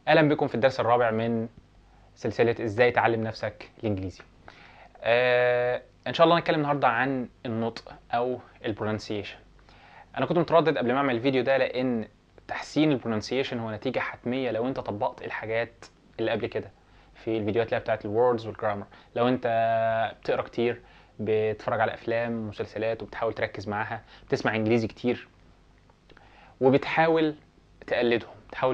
اهلا بكم في الدرس الرابع من سلسله ازاي تعلم نفسك الانجليزي. ان شاء الله هنتكلم النهارده عن النطق او البرونسيشن. انا كنت متردد قبل ما اعمل الفيديو ده لان تحسين البرونسيشن هو نتيجه حتميه لو انت طبقت الحاجات اللي قبل كده في الفيديوهات اللي هي بتاعت الوردز والجرامر. لو انت بتقرا كتير، بتتفرج على افلام ومسلسلات وبتحاول تركز معاها، بتسمع انجليزي كتير وبتحاول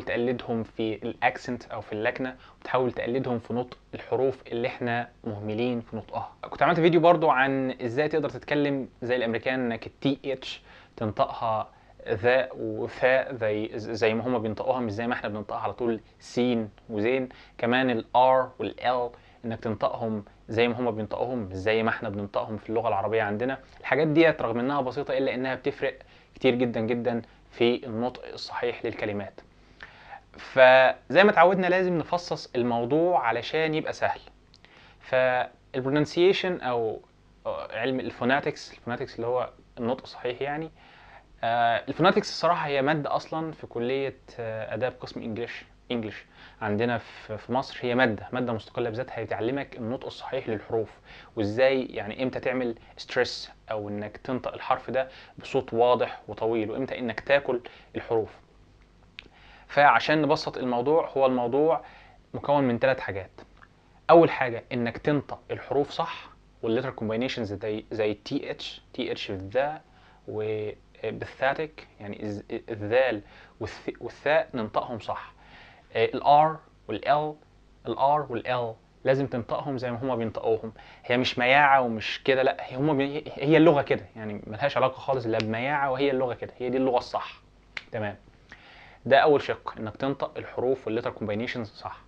تقلدهم في الاكسنت او في اللكنه، وبتحاول تقلدهم في نطق الحروف اللي احنا مهملين في نطقها. كنت عملت فيديو برضو عن ازاي تقدر تتكلم زي الامريكان، انك التي اتش تنطقها ذا وثاء زي ما هما بينطقوها، مش زي ما احنا بننطقها على طول سين وزين. كمان الار والال انك تنطقهم زي ما هما بينطقوهم، مش زي ما احنا بننطقهم في اللغه العربيه عندنا. الحاجات ديت رغم انها بسيطه الا انها بتفرق كتير جدا جدا في النطق الصحيح للكلمات. فزي ما اتعودنا لازم نفصص الموضوع علشان يبقى سهل. فالبرونسيشن او علم الفوناتكس اللي هو النطق الصحيح يعني. الفوناتكس الصراحه هي ماده اصلا في كليه اداب قسم انجلش عندنا في مصر. هي ماده مستقله بذاتها بتعلمك النطق الصحيح للحروف، وازاي يعني امتى تعمل ستريس او انك تنطق الحرف ده بصوت واضح وطويل، وامتى انك تاكل الحروف. فعشان نبسط الموضوع، هو الموضوع مكون من 3 حاجات. اول حاجه انك تنطق الحروف صح، والليتر كومباينيشنز زي تي اتش في الذا، وبالثاتيك يعني الذال والثاء ننطقهم صح. الار والال لازم تنطقهم زي ما هما بينطقوهم. هي مش مياعه ومش كده، لا، هي اللغه كده يعني، ملهاش علاقه خالص لا بمياعه، وهي اللغه كده، هي دي اللغه الصح. تمام. ده اول شق، انك تنطق الحروف والليتر كومباينيشنز صح.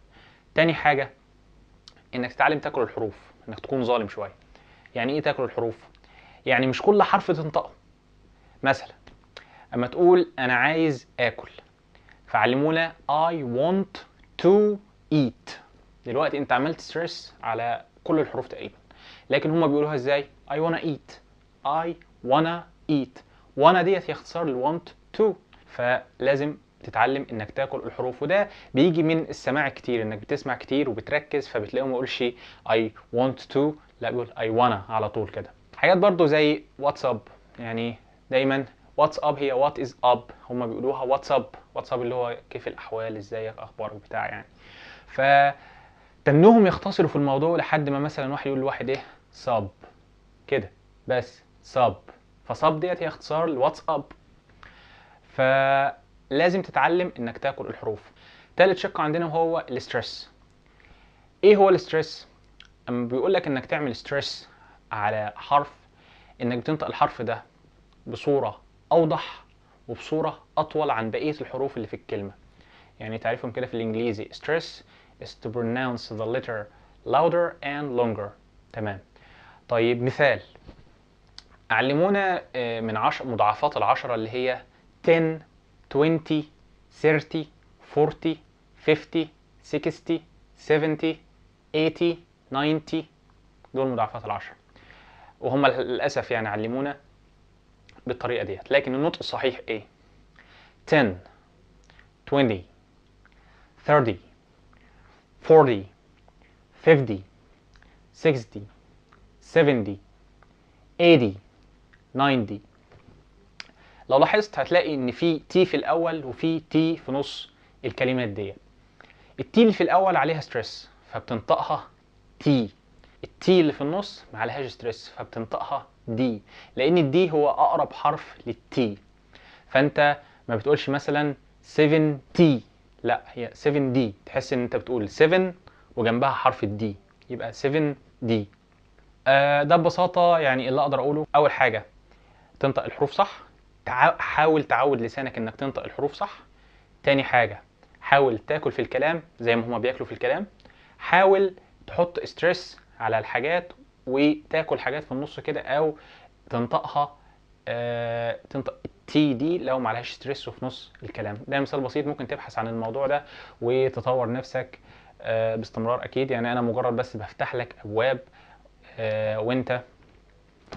تاني حاجه انك تتعلم تاكل الحروف، انك تكون ظالم شويه. يعني ايه تاكل الحروف؟ يعني مش كل حرف تنطقه. مثلا اما تقول انا عايز اكل، فعلمونا I want to eat. دلوقتي انت عملت ستريس على كل الحروف تقريبا، لكن هما بيقولوها ازاي؟ I wanna eat. I wanna eat. wanna ديت هي اختصار ل want to. فلازم تتعلم انك تاكل الحروف، وده بيجي من السماع كتير، انك بتسمع كتير وبتركز، فبتلاقيه ما يقولش I want to، لا بيقول I wanna على طول كده. حاجات برضو زي واتساب، يعني دايما واتساب هي وات از اب، هما بيقولوها واتساب اللي هو كيف الاحوال، ازيك، اخبارك، بتاع يعني. فتنهم يختصروا في الموضوع لحد ما مثلا واحد يقول لواحد ايه صاب كده، بس صاب. فصاب ديت هي اختصار لواتساب. فلازم تتعلم انك تاكل الحروف. تالت شق عندنا هو الاسترس. ايه هو الاسترس؟ اما بيقول لك انك تعمل ستريس على حرف، انك بتنطق الحرف ده بصورة اوضح وبصورة اطول عن بقية الحروف اللي في الكلمة. يعني تعرفهم كده في الانجليزي stress is to pronounce the letter louder and longer. تمام. طيب مثال، علمونا من مضاعفات العشرة اللي هي 10 20 30 40 50 60 70 80 90. دول مضاعفات العشرة، وهم للأسف يعني علمونا بالطريقة ديت. لكن النطق الصحيح ايه؟ 10 20 30 40 50 60 70 80 90. لو لاحظت هتلاقي ان في تي في الاول وفي تي في نص الكلمات دي. التي اللي في الاول عليها ستريس فبتنطقها تي، التي اللي في النص ما عليهاش ستريس فبتنطقها دي، لان الدي هو اقرب حرف للتي. فانت ما بتقولش مثلا 7 تي، لا، هي 7 دي، تحس ان انت بتقول 7 وجنبها حرف الدي، يبقى 7 دي. ده ببساطه يعني اللي اقدر اقوله. اول حاجه تنطق الحروف صح، حاول تعود لسانك انك تنطق الحروف صح. تاني حاجة حاول تاكل في الكلام زي ما هما بياكلوا في الكلام. حاول تحط ستريس على الحاجات وتاكل حاجات في النص كده، او تنطقها تنطق التي دي لو معلهاش ستريس وفي نص الكلام. ده مثال بسيط، ممكن تبحث عن الموضوع ده وتطور نفسك باستمرار اكيد. يعني انا مجرد بس بفتح لك ابواب وانت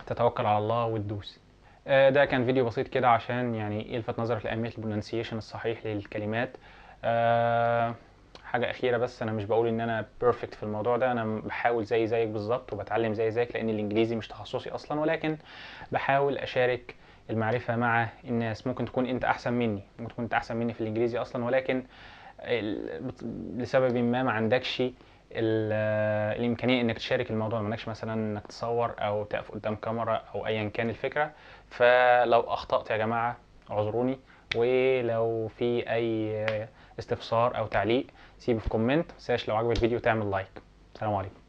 تتوكل على الله وتدوس. ده كان فيديو بسيط كده عشان يعني يلفت نظرك لأهمية البرونسيشن الصحيح للكلمات. حاجه اخيره بس، انا مش بقول ان انا بيرفكت في الموضوع ده، انا بحاول زي زيك بالظبط وبتعلم زي زيك، لان الانجليزي مش تخصصي اصلا، ولكن بحاول اشارك المعرفه مع الناس. ممكن تكون انت احسن مني، ممكن تكون انت احسن مني في الانجليزي اصلا، ولكن لسبب ما عندكش الامكانيه انك تشارك الموضوع، ما عندكش مثلا انك تصور او تقف قدام كاميرا او ايا كان الفكره. فلو اخطات يا جماعه اعذروني، ولو في اي استفسار او تعليق سيبه في كومنت، متنساش لو عجبك الفيديو تعمل لايك. سلام عليكم.